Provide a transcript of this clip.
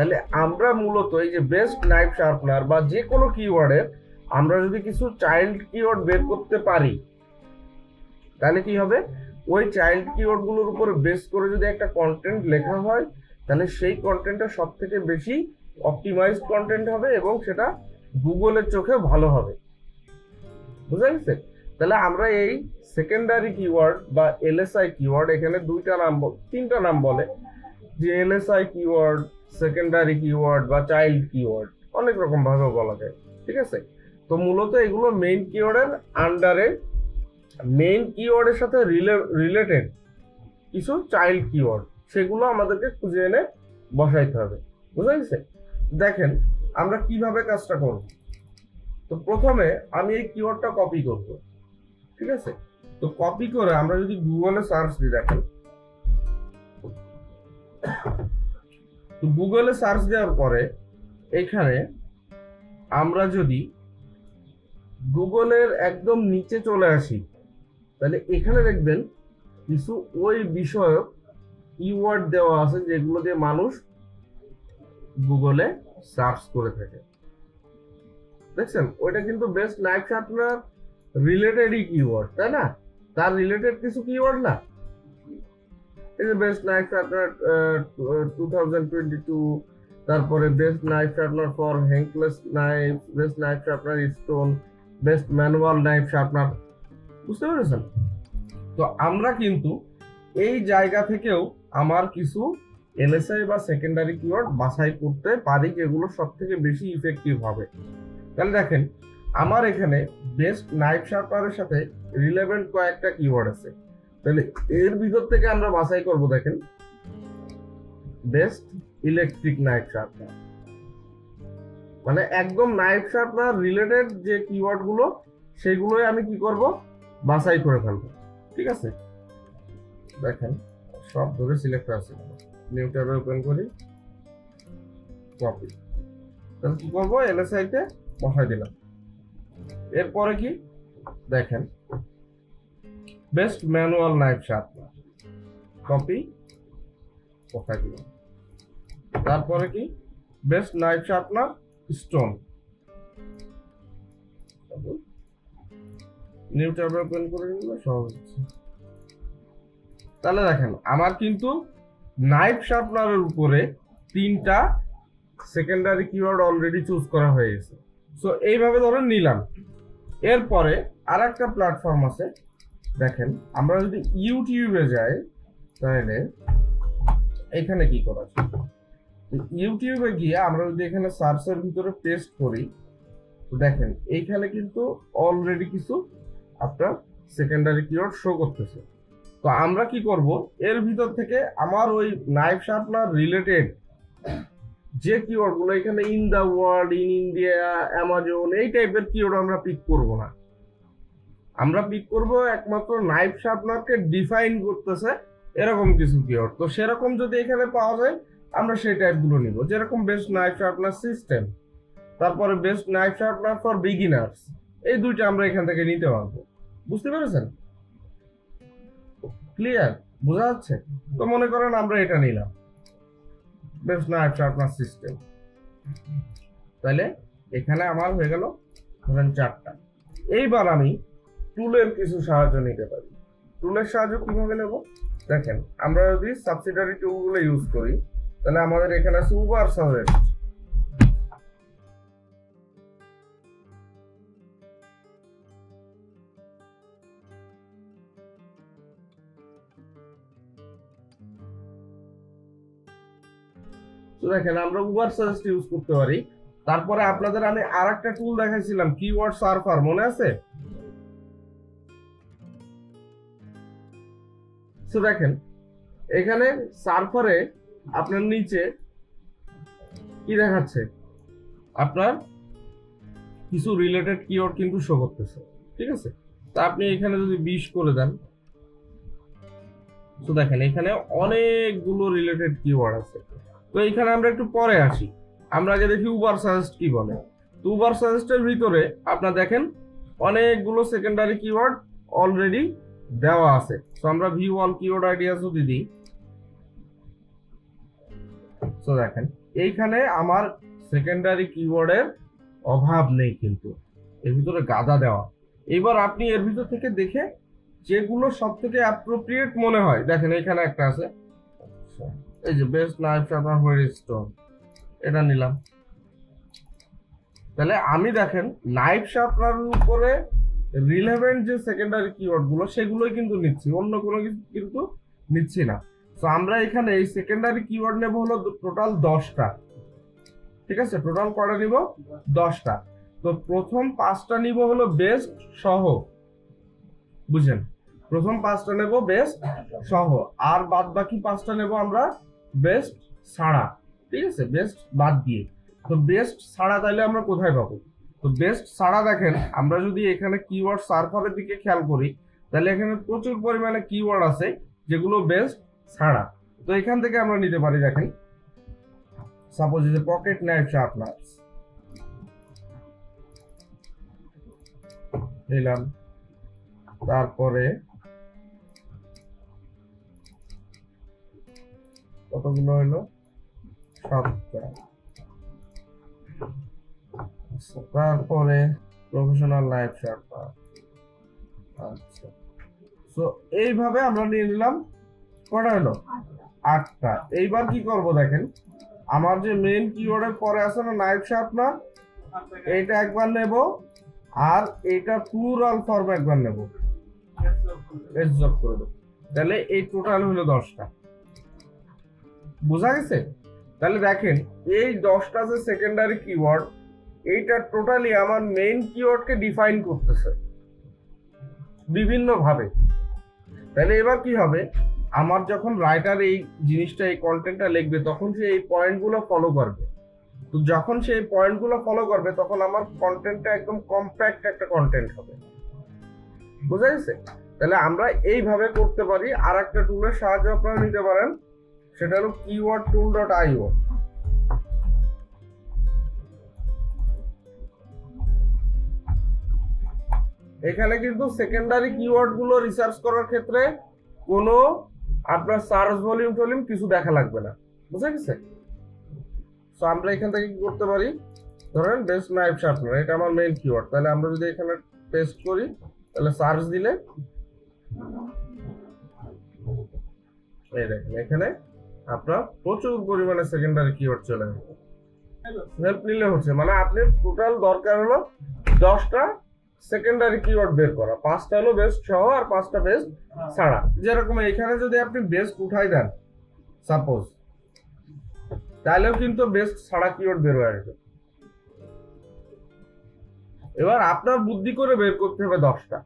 তাহলে আমরা মূলত এই যে বেস্ট নাইফ শার্পনার বা যে কোনো কিওয়ার্ডের আমরা যদি কিছু চাইল্ড কিওয়ার্ড বের করতে পারি, তাহলে কি হবে, ওই চাইল্ড কিওয়ার্ড গুলোর উপর বেস করে যদি একটা কন্টেন্ট লেখা হয়, তাহলে সেই কন্টেন্টটা সব থেকে বেশি অপটিমাইজড কন্টেন্ট হবে এবং সেটা গুগলের চোখে ভালো হবে। বুঝা গেছে? তাহলে আমরা এই সেকেন্ডারি কিওয়ার্ড বা এলএসআই কিওয়ার্ড, এখানে তিনটা নাম বলে, যে এলএসআই কিওয়ার্ড, সেকেন্ডারি কিওয়ার্ড বা চাইল্ড কিওয়ার্ড, অনেক রকম ভাবে বলা যায়। ঠিক আছে? তো মূলত এগুলো মেইন কিওয়ার্ডের আন্ডারে, মেইন কিওয়ার্ডের সাথে রিলেটেড কিছু চাইল্ড কিওয়ার্ড, সেগুলো আমাদেরকে খুঁজে এনে বসাইতে হবে। বুঝা গেছে? দেখেন আমরা কিভাবে কাজটা করব। তো প্রথমে আমি এই কিওয়ার্ডটা কপি করব। ঠিক আছে? তো কপি করে আমরা যদি গুগলে সার্চ দিই, দেখেন তো গুগলে সার্চ দেওয়ার পরে এখানে আমরা যদি গুগলের একদম নিচে চলে আসি, তাহলে এখানে দেখবেন কিছু ওই বিষয়ক কিওয়ার্ড দেওয়া আছে যেগুলো দিয়ে মানুষ গুগলে সার্চ করে থাকে। দেখছেন? ওইটা কিন্তু বেস্ট নাইফ শার্পনার রিলেটেডই কিওয়ার্ড, তাই না? তার রিলেটেড কিছু কিওয়ার্ড না? এই যে বেস্ট নাইফ শার্পনার 2022, তারপরে best knife sharpener for handleless knife, best knife sharpener stone, best manual knife sharpener. বুঝতে পেরেছেন? তো আমরা কিন্তু এই জায়গা থেকেও আমার কিছু এলএসআই বা সেকেন্ডারি কিওয়ার্ড বাছাই করতে পারি, যেগুলো সব থেকে বেশি ইফেক্টিভ হবে। তাহলে দেখেন আমার এখানে বেস্ট নাইফ শার্পনারের সাথে রিলেভেন্ট কয়েকটা কিওয়ার্ড আছে। তাহলে এর ভিতর থেকে আমরা বাছাই করব, দেখেন বেস্ট ইলেকট্রিক নাইফ শার্পনার, মানে একদম নাইফ শার্পনার রিলেটেড যে কিওয়ার্ড গুলো, সেগুলোই আমি কি করব, বাছাই করে ফেলবো। ঠিক আছে? দেখেন সব ধরে সিলেক্ট আছে, নিউ ট্যাবে ওপেন করি, কপি, তাহলে কি করবো, এলএসআই তে বসাই দিলাম। এরপরে কি দেখেন best manual knife sharpener, copy, বসাই দিলাম। তারপরে কি best knife sharpener stone, new ট্যাবে ওপেন করে নিলে সহজ হচ্ছে। তাহলে দেখেন আমার কিন্তু নাইফ শার্পনারের উপরে তিনটা সেকেন্ডারি কিওয়ার্ড অলরেডি চুজ করা হয়ে গেছে। সো এইভাবে ধরে নিলাম। এরপরে আর একটা প্ল্যাটফর্ম আছে, দেখেন আমরা যদি ইউটিউবে যাই, তাহলে এখানে কি করা আছে, ইউটিউবে গিয়ে আমরা যদি এখানে সার্চের ভিতরে পেস্ট করি, দেখেন এইখানে কিন্তু অলরেডি কিছু আপনার সেকেন্ডারি কিওয়ার্ড শো করতেছে। তো আমরা কি করব, এর ভিতর থেকে আমার ওই নাইফ শার্পনার রিলেটেড যে কিওয়ার্ড গুলো, এখানে in the world, in India, Amazon, এই টাইপের কিওয়ার্ড আমরা পিক করব না। আমরা পিক করব একমাত্র নাইফ শার্পনারকে ডিফাইন করতেছে এরকম কিছু কিওয়ার্ড। তো সেরকম যদি এখানে পাওয়া যায়, আমরা সেই টাইপ গুলো নিব, যেরকম বেস্ট নাইফ শার্পনার সিস্টেম, তারপরে best knife sharpener for beginners, এই দুইটা আমরা এখান থেকে নিতে পারবো। বুঝতে পেরেছেন? ক্লিয়ার? বোঝা যাচ্ছে? তো মনে করেন আমরা এটা নিলাম, বেস্ট নাইফ শার্পনার সিস্টেম। তাহলে এখানে আমার হয়ে গেল ধরেন 4টা। এইবার আমি টুলের কিছু সাহায্য নিতে পারি। টুলের সাহায্য কিভাবে নেব, দেখেন আমরা যদি সাবসিডারি টুলগুলো ইউজ করি, তাহলে আমাদের এখানে আছে উবার সাজেস্ট। তো দেখেন আমরা উবার সাজেস্ট ইউজ করতে পারি। তারপরে আপনাদের আমি আরেকটা টুল দেখাইছিলাম, কিওয়ার্ড সার্ফার, মনে আছে? তো দেখেন এখানে সার্ফারে আপনার নিচে কি দেখাচ্ছে, আপনার কিছু রিলেটেড কিওয়ার্ড কিন্তু শো করতেছে। ঠিক আছে? তা আপনি এখানে যদি 20 করে দেন, তো দেখেন এখানে অনেকগুলো রিলেটেড কিওয়ার্ড আছে। তো এইখানে আমরা একটু পরে আসি, আমরা আগে দেখি উবার সাজেস্ট কি বলে। তো উবার সাজেস্টের ভিতরে আপনার দেখেন অনেকগুলো সেকেন্ডারি কিওয়ার্ড অলরেডি দেওয়া আছে। তো আমরা ভিউ অল কিওয়ার্ড আইডিয়া যদি দিই, তো দেখেন এইখানে আমার সেকেন্ডারি কিওয়ার্ডের অভাব নেই, কিন্তু এর ভিতরে গাদা দেওয়া। এবার আপনি এর ভিতর থেকে দেখে যেগুলো সব থেকে অ্যাপ্রোপ্রিয়েট মনে হয়, দেখেন এখানে একটা আছে, এই যে বেস্ট নাইফ শার্পনার হোয়ার স্টোন, এটা নিলাম। তাহলে আমি দেখেন নাইফ শার্পনারের উপরে রিলেভেন্ট যে সেকেন্ডারি কিওয়ার্ড গুলো সেগুলোই কিন্তু নিচ্ছি, অন্য কোনো কিছু কিন্তু নিচ্ছি না। তো আমরা এখানে এই সেকেন্ডারি কিওয়ার্ড নেব হলো টোটাল 10টা, ঠিক আছে? টোটাল কয়টা নিব? 10টা। তো প্রথম 5টা নিব হলো বেস্ট সহ, বুঝেন? প্রথম 5টা নেব বেস্ট সহ, আর বাদ বাকি 5টা নেব আমরা বেস্ট ছাড়া, ঠিক আছে? বেস্ট বাদ দিয়ে। তো বেস্ট ছাড়া তাহলে আমরা কোথায় পাবো? তো বেস্ট ছাড়া দেখেন, আমরা যদি এখানে কিওয়ার্ড সার্ভারের দিকে খেয়াল করি তাহলে এখানে প্রচুর পরিমাণে কিওয়ার্ড আছে যেগুলো বেস্ট ছাড়া। তো এখান থেকে আমরা নিতে পারি, দেখেন সাপোজ যে পকেট নাইফ শার্পনার নিলাম, তারপরে কতগুলো হলো? 7টা। তারপরে প্রফেশনাল নাইফ শার্পনার, আচ্ছা। তো এইভাবে আমরা নিয়ে নিলাম, কটা হলো? 8টা। এইবার কি করব দেখেন, আমার যে মেইন কিওয়ার্ডের পরে আছে না নাইফ শার্পনার, এইটা একবার নেব, আর এইটা প্লুরাল ফর্ম একবার নেব, এস যোগ করে দেব। তাহলে এই টোটাল হলো 10টা। বোঝা গেছে? তাহলে দেখেন এই 10টা যে সেকেন্ডারি কিওয়ার্ড, এইটা টোটালি আমার মেইন কিওয়ার্ডকে ডিফাইন করতেছে বিভিন্ন ভাবে। তাহলে এবার কি হবে, আমার যখন রাইটার এই জিনিসটা, এই কন্টেন্টটা লিখবে, তখন সে এই পয়েন্টগুলো ফলো করবে। তো যখন সে এই পয়েন্টগুলো ফলো করবে তখন আমার কন্টেন্টটা একদম কম্প্যাক্ট একটা কন্টেন্ট হবে। বুঝা গেছে? তাহলে আমরা এইভাবে করতে পারি। আর একটা টুলের সাহায্য আপনারা নিতে পারেন, সেটা হলো keywordtool.io। এখানে কিন্তু সেকেন্ডারি কিওয়ার্ড গুলো রিসার্চ করার ক্ষেত্রে কোনো আপনার সার্চ ভলিউম টলিউম কিছু দেখা লাগবে না। বুঝা গেছে? তো আমরা এখান থেকে কি করতে পারি, ধরেন বেস্ট নাইফ শার্পনার, এটা আমার মেইন কিওয়ার্ড। তাহলে আমরা যদি এখানে পেস্ট করি, তাহলে সার্চ দিলে এই দেখেন এখানে আপনার প্রচুর পরিমাণে সেকেন্ডারি কিওয়ার্ড চলে আসবে। হেল্প নিলে হচ্ছে, মানে আপনি টোটাল দরকার হলো 10টা সেকেন্ডারি কিওয়ার্ড বের করা, 5টা হলো বেস্ট সহ আর 5টা বেস্ট ছাড়া। যেরকম এখানে যদি আপনি বেস্ট উঠাই দেন সাপোজ, তাহলেও কিন্তু বেস্ট ছাড়া কিওয়ার্ড বের হয়ে আসবে। এবার আপনার বুদ্ধি করে বের করতে হবে 10টা।